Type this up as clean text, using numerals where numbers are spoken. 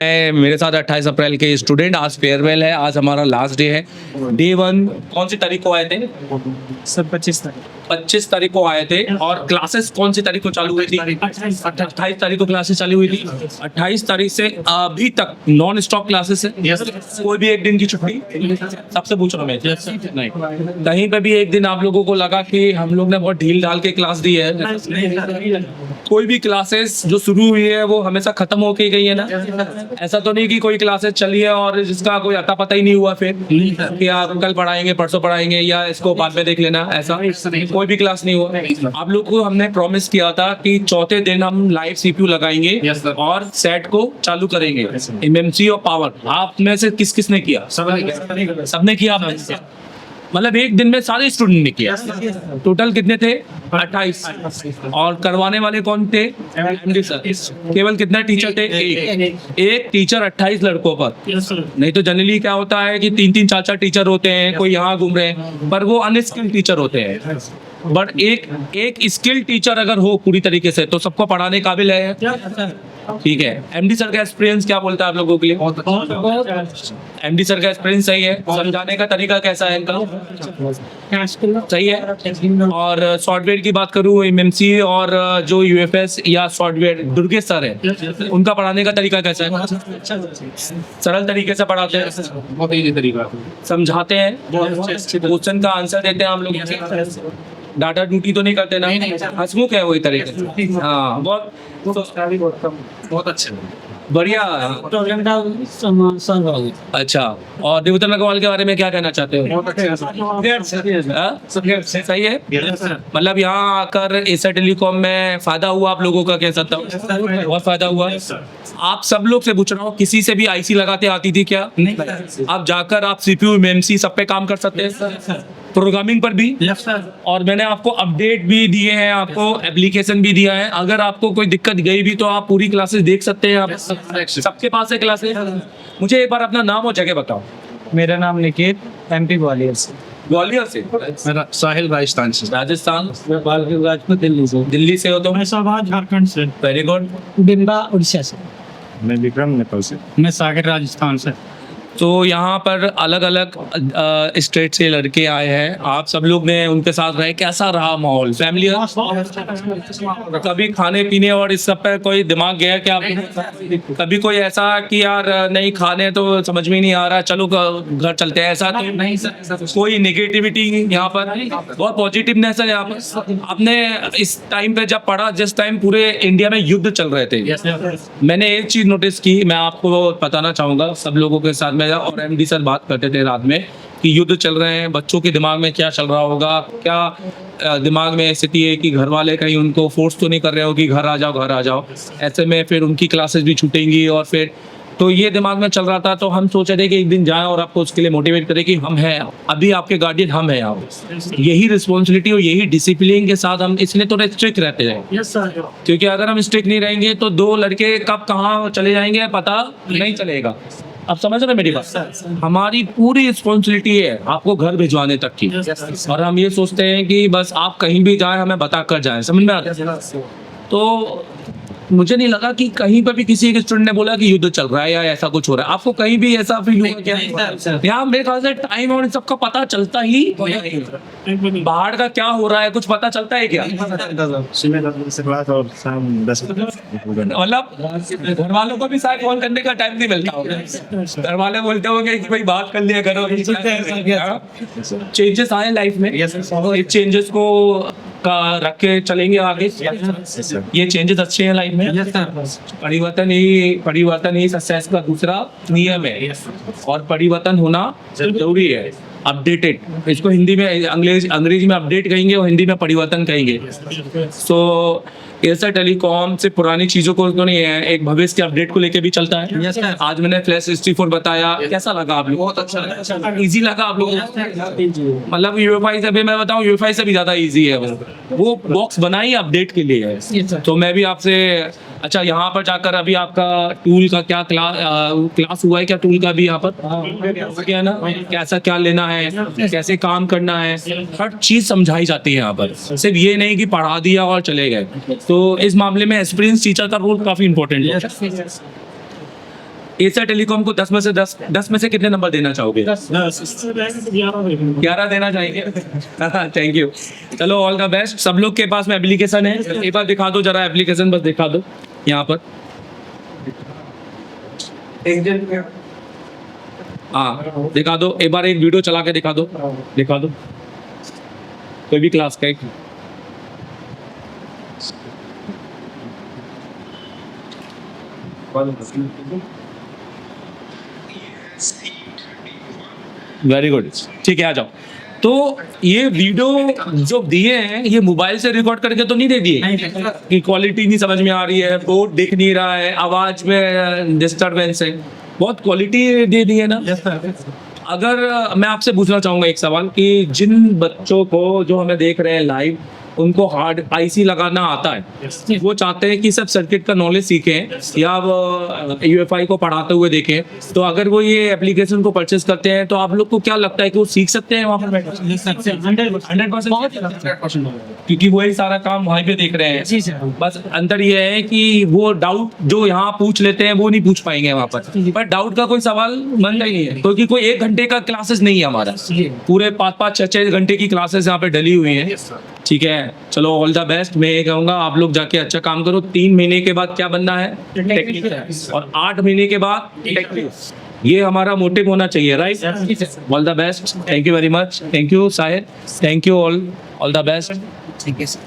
मेरे साथ 28 अप्रैल के स्टूडेंट, आज फेयरवेल है, आज हमारा लास्ट डे है। डे 1 कौन सी तारीख को आए थे? सर 25 तारीख को आए थे। और क्लासेस कौन सी तारीख को चालू हुई थी? 28 तारीख को क्लासेस चालू हुई थी। 28 तारीख से अभी तक नॉन स्टॉप क्लासेस है। कोई भी एक दिन की छुट्टी? सबसे पूछ रहा हूँ मैं। नहीं, कहीं पे भी एक दिन आप लोगों को लगा कि हम लोग ने बहुत ढील डाल के क्लास दी है? कोई भी क्लासेस जो शुरू हुई है वो हमेशा खत्म होके गई है ना? ऐसा तो नहीं कि कोई क्लासेस चली है और जिसका कोई अता पता ही नहीं हुआ फिर कि आप कल पढ़ाएंगे, परसों पढ़ाएंगे या इसको बाद में देख लेना, ऐसा कोई भी क्लास नहीं हुआ। आप लोग को हमने प्रॉमिस किया था कि चौथे दिन हम लाइव सीपीयू लगाएंगे और सेट को चालू करेंगे, एमएमसी और पावर। आप में से किस किसने किया? सबने किया। मतलब एक दिन में सारे स्टूडेंट ने किया। टोटल कितने थे? 28। और करवाने वाले कौन थे? MD sir. केवल कितने टीचर थे? एक टीचर 28 लड़कों पर। नहीं तो जनरली क्या होता है कि 3-3 4-4 टीचर होते हैं, कोई यहाँ घूम रहे हैं, पर वो अनस्किल्ड टीचर होते हैं। बट एक स्किल्ड टीचर अगर हो पूरी तरीके से तो सबको पढ़ाने काबिल है। ठीक है, एमडी सर का एक्सपीरियंस क्या बोलता है आप लोगों के लिए? एमडी सर का एक्सपीरियंस सही है। समझाने का तरीका कैसा है इनका? सही है। और सॉफ्टवेयर की बात करूँ, एमएमसी और जो यूएफएस या सॉफ्टवेयर दुर्गेश सर है, उनका पढ़ाने का तरीका कैसा है? सरल तरीके से पढ़ाते हैं, बहुत इजी तरीका समझाते हैं, क्वेश्चन का आंसर देते हैं हम लोग, डाटा ड्यूटी तो नहीं करते ना? हंसमुख है वही तरीके से। हाँ, बहुत अच्छे बढ़िया। अच्छा, और देवतन अग्रवाल के बारे में क्या कहना चाहते हो? सही है। मतलब यहाँ आकर एशिया टेलीकॉम में फायदा हुआ आप लोगों का, कह सकता हूँ बहुत फायदा हुआ। आप सब लोग से पूछ रहा हूँ, किसी से भी आईसी लगाते आती थी क्या? नहीं। आप जाकर आप सीपीयू एमएमसी सब पे काम कर सकते हैं, प्रोग्रामिंग पर भी। और मैंने आपको अपडेट भी दिए हैं, आपको एप्लीकेशन भी दिया है। अगर आपको कोई दिक्कत गई भी तो आप पूरी क्लासेस देख सकते हैं। आप सबके पास है क्लासेस। मुझे एक बार अपना नाम और जगह बताओ। मेरा नाम निकेत, एमपी ग्वालियर से। ग्वालियर से? मेरा साहिल राजस्थान से। राजस्थान? राजपूत दिल्ली से। दिल्ली से हो तो? मैं सभा झारखंड से। Very good. बिम्बा उड़ीसा से। मैं विक्रम नेपाल से। मैं सागर राजस्थान से। तो यहाँ पर अलग अलग स्टेट से लड़के आए हैं। आप सब लोग ने उनके साथ रहे, कैसा रहा माहौल? फैमिली? कभी खाने पीने और इस सब पे कोई दिमाग गया क्या? कभी कोई ऐसा कि यार नहीं खाने तो समझ में नहीं आ रहा, चलो घर चलते हैं, ऐसा तो नहीं? कोई नेगेटिविटी यहाँ पर? बहुत पॉजिटिवनेस है यहाँ पर। आपने इस टाइम पे जब पढ़ा, जिस टाइम पूरे इंडिया में युद्ध चल रहे थे, मैंने एक चीज नोटिस की, मैं आपको बताना चाहूंगा सब लोगों के साथ। और एमडी सर बात करते थे रात में कि युद्ध चल रहे हैं, बच्चों के दिमाग में क्या चल रहा होगा, क्या दिमाग में स्थिति है कि घर वाले कहीं उनको फोर्स तो नहीं कर रहे हो कि घर आ जाओ। ऐसे में फिर उनकी क्लासेस भी छूटेंगी और फिर तो ये दिमाग में चल रहा था। तो हम सोचे थे कि एक दिन जाएं और आपको उसके लिए मोटिवेट करें कि हम हैं, अभी आपके गार्डियन हम हैं। आप यही रिस्पॉन्सिबिलिटी और यही डिसिप्लिन के साथ हम इसलिए थोड़े स्ट्रिक्ट रहते हैं, क्योंकि अगर हम स्ट्रिक्ट नहीं रहेंगे तो दो लड़के कब कहाँ चले जाएंगे पता नहीं चलेगा। आप समझ रहे मेरी बात? हमारी पूरी रिस्पॉन्सिबिलिटी है आपको घर भिजवाने तक की, और हम ये सोचते हैं कि बस आप कहीं भी जाएं हमें बता कर जाएं। समझ में आता है? तो मुझे नहीं लगा कि कहीं पर भी किसी एक स्टूडेंट ने बोला कि युद्ध चल रहा है या ऐसा कुछ हो रहा है। आपको कहीं भी ऐसा फील हुआ क्या? यहाँ मेरे ख्याल से टाइम और सबका पता चलता ही, बाहर का क्या हो रहा है कुछ पता चलता है क्या? मतलब घर वालों को भी शायद फोन करने का टाइम नहीं मिलता होगा। घर वाले बोलते होंगे कि भाई बात कर लिया करो। चेंजेस आए लाइफ में, इस चेंजेस को का रख के चलेंगे आगे। ये चेंजेस अच्छे हैं लाइफ में। परिवर्तन ही सक्सेस का दूसरा नियम है, और परिवर्तन होना जरूरी है। अपडेटेड, इसको हिंदी में अंग्रेजी में अपडेट कहेंगे और हिंदी में परिवर्तन कहेंगे। सो एशिया टेलीकॉम से पुरानी चीजों को तो नहीं है, एक भविष्य के अपडेट को लेके भी चलता है। आज मैंने फ्लैश 64 बताया, कैसा लगा आप लोग? बहुत अच्छा, इजी लगा आप लोगों को? मतलब यूएफआई से भी मैं बताऊं, यूएफआई से भी ज्यादा इजी है। वो बॉक्स बनाई अपडेट के लिए है। तो मैं भी आपसे, अच्छा यहाँ पर जाकर अभी आपका टूल का क्या क्लास हुआ है क्या? टूल का भी यहाँ पर क्या है ना, कैसा क्या लेना है, कैसे काम करना है, हर चीज समझाई जाती है यहाँ पर। सिर्फ ये नहीं कि पढ़ा दिया और चले गए। तो इस मामले में एक्सपीरियंस टीचर का रोल काफी इंपॉर्टेंट है। एशिया टेलीकॉम को 10 में से 10 में से कितने नंबर देना चाहोगे? 11 देना चाहेंगे। Thank you. चलो ऑल द बेस्ट। सब लोग के पास में एप्लीकेशन है, एक बार दिखा दो जरा, एप्लीकेशन बस दिखा दो यहाँ पर। हाँ दिखा दो एक बार, एक वीडियो चला के दिखा दो, दिखा दो कोई भी क्लास का एक। वेरी गुड, ठीक है आ जाओ। तो ये वीडियो जो दिए हैं ये मोबाइल से रिकॉर्ड करके तो नहीं दे दिए कि क्वालिटी नहीं समझ में आ रही है, बोर्ड दिख नहीं रहा है, आवाज में डिस्टरबेंस है, बहुत क्वालिटी दे दी है ना। अगर मैं आपसे पूछना चाहूंगा एक सवाल कि जिन बच्चों को जो हमें देख रहे हैं लाइव, उनको हार्ड आईसी लगाना आता है, वो चाहते हैं कि सब सर्किट का नॉलेज सीखें या यूएफआई को पढ़ाते हुए देखें, तो अगर वो ये एप्लीकेशन को परचेज करते हैं तो आप लोग को क्या लगता है कि वो सीख सकते हैं वहाँ पर बैठे? 100%, क्योंकि वही सारा काम वहीं पे देख रहे हैं। जी सर। बस अंतर ये है कि वो डाउट जो यहाँ पूछ लेते हैं वो नहीं पूछ पाएंगे वहाँ पर डाउट का कोई सवाल बनता ही नहीं है, क्योंकि कोई 1 घंटे का क्लासेस नहीं है हमारा, पूरे 5-5, 6-6 घंटे की क्लासेस यहाँ पे डली हुई है। ठीक है, चलो ऑल द बेस्ट। मैं ये कहूँगा आप लोग जाके अच्छा काम करो। 3 महीने के बाद क्या बनना है? टेक्निकल। और 8 महीने के बाद टेक्निकल। ये हमारा मोटिव होना चाहिए, right? All the best, thank you very much, thank you Sahir, thank you all the best. ठीक है सर।